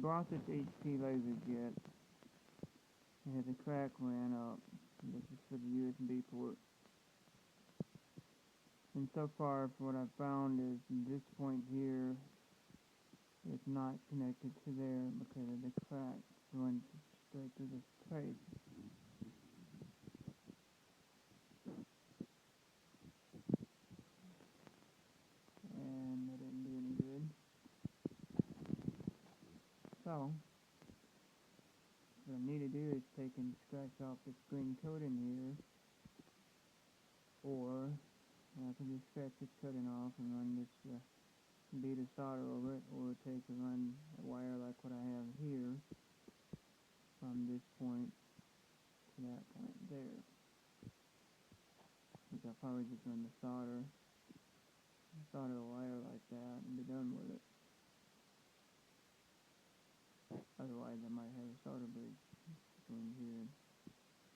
bought this HP laserjet. It has a crack ran up. This is for the USB port. And so far, what I've found is this point here is not connected to there because of the crack runs straight through this trace. And that didn't do any good. So, what I need to do is take and scratch off this green coating here, or I can just scratch this coating off and run this bead of solder over it, or take and run a wire like what I have here from this point to that point there. Which I'll probably just run the solder the wire like that and be done with it. Otherwise I might have a solder bridge between here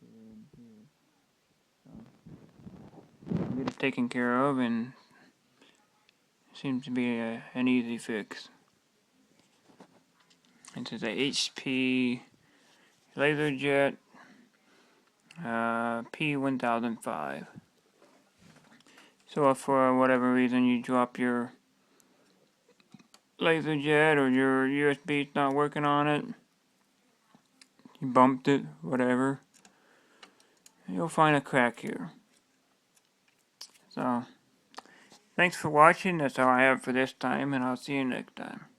and here. So I'll get it taken care of, and seems to be an easy fix. This is a HP laserjet p1005. So if for whatever reason you drop your laserjet or your USB's not working on it, you bumped it, whatever, you'll find a crack here. So thanks for watching. That's all I have for this time, and I'll see you next time.